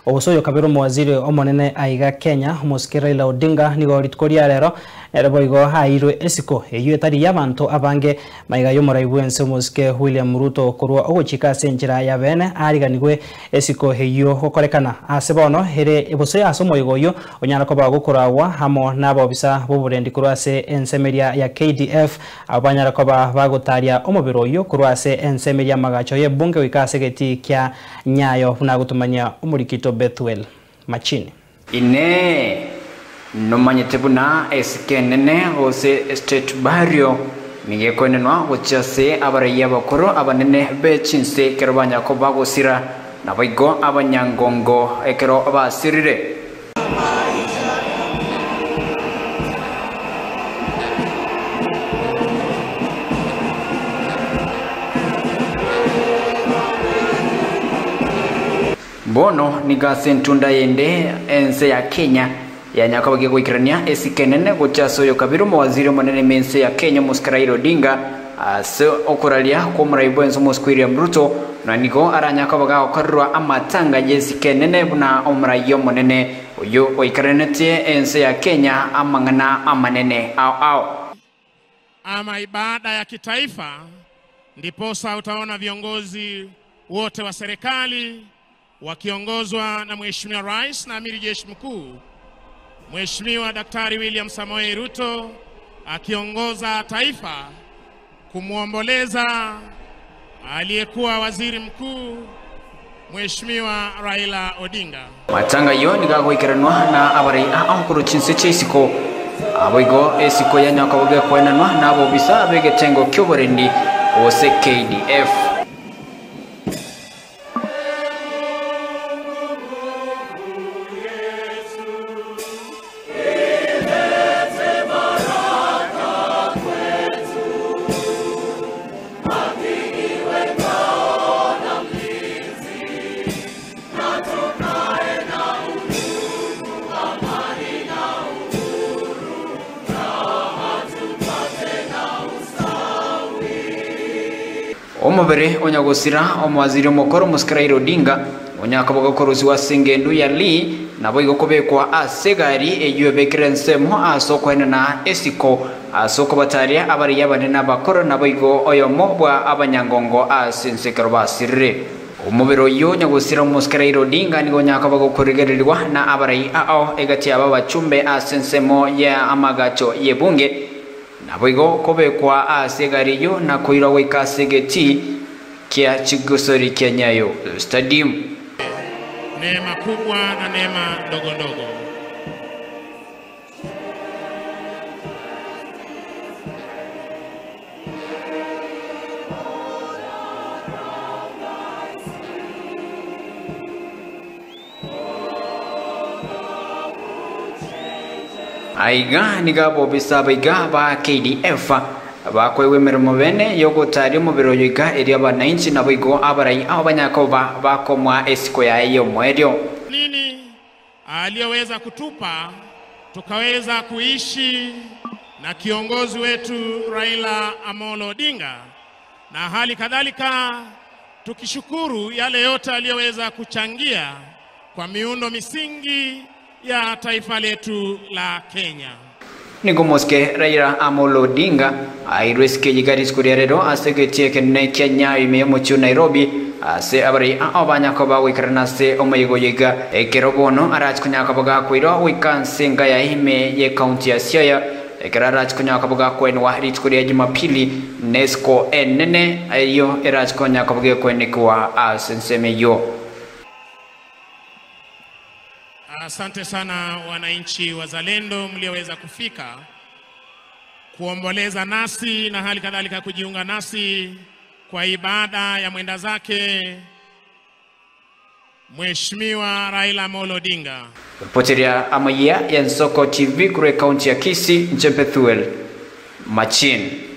Obusoyo kabiro mwaziri omonene aiga Kenya Musikira Raila Odinga nigo ritkoria rero boigo hairwe esiko eyo etari yabantu abange maiga yomoraibu ense Musike William Ruto kurwa ogochika senjira ya bene ariganigwe esiko eyo gokorekana asebono here ebosoyo asomoigo yo onyara ko bagukorawa hamo nabo bisa boburendi kurwase ensemeria ya KDF abanyara ko bagotaria omobiro yo kurwase ensemeria magacho ye bunge wikase geti kya Nyayo na gutumanya umurikito Bethwel Machini ine nomanyete buna eskenene hose state barrio nigekwenenwa gochase abaraya bakoro abanene bechinse kerobanya ko bagosira nabigo abanyangongo ekero abasirire bono niga sentunda yende ense ya Kenya ya nyakabage goikrania esikenene gochasoyo kabiro mawaziri monene mense ya Kenya Musikira Raila Odinga ase okuralia ko muraibo enso Musikira Ruto na nigo aranyakabaga okarwa amatanga yesikenene buna omurayo monene oyo oikranete ense ya Kenya amangana amanene ama ibada ya kitaifa ndiposa utaona viongozi wote wa serikali wakiongozwa na Mheshimiwa Rais na Amiri Jeshi Mkuu Mheshimiwa Daktari William Samoei Ruto akiongoza taifa kumuomboleza aliyekuwa waziri mkuu Mheshimiwa Raila Odinga. Matanga yo nigagoikeranwa na abari ankuru chinse chesiko aboigo esiko ya nyakabuge kwenanwa nabo bisa begetengo kyoborendi ose KDF. Omobere onyagosira omwaziri mukoro Musikira Raila Odinga onyakabaga korozi wa sengendu ya li nabo igokobekwa asegari eyo bekrensemo asokwana na esiko asoko bataria abari yabane nabakoro nabo igo oyomo bwa abanyangongo asensekero basirire omobero yo nyagosira Musikira Raila Odinga nigo nyakabaga kurigerirwa na abari egati aba bachumbe asensemo ya amagacho yebunge naboigo kobekwa asegari yo na koira wekasegeti kia chigosori kia Nyayo Stadium. Neema kubwa na neema ndogo ndogo. Aiga nigabo bisaba iga ba KDF bakwewe mirimo bene yo gutari mu biro yiga eri abananchi nabigo abarai abanyakoba bakomwa esiko ya iyo mwerio nini aliyeweza kutupa tukaweza kuishi na kiongozi wetu Raila Amolo Odinga na hali kadhalika tukishukuru yale yote aliyoweza kuchangia kwa miundo misingi ya taifa letu la Kenya. Nigo Musikira Raila Amolo Odinga airweske yigaris kurerero asegetie kenne Kenya ime muchu Nairobi ase abari abanyakoba wikranase omayigo yiga ekerobono arach kunyakabaga kwiro wikansenga ya ime ye county ya Siaya ekerarach kunyakabaga kwenwa ritkuria Jumapili Nesco enene ayo erach kunyakabaga kwenekwa asensemeyo. Asante sana wananchi wazalendo mlioweza kufika kuomboleza nasi na hali kadhalika kujiunga nasi kwa ibada ya mwenda zake Mheshimiwa Raila Amolo Odinga. Reporteria Amaya ya Nsoko TV kure kaunti ya Kisii Bethwel Machini.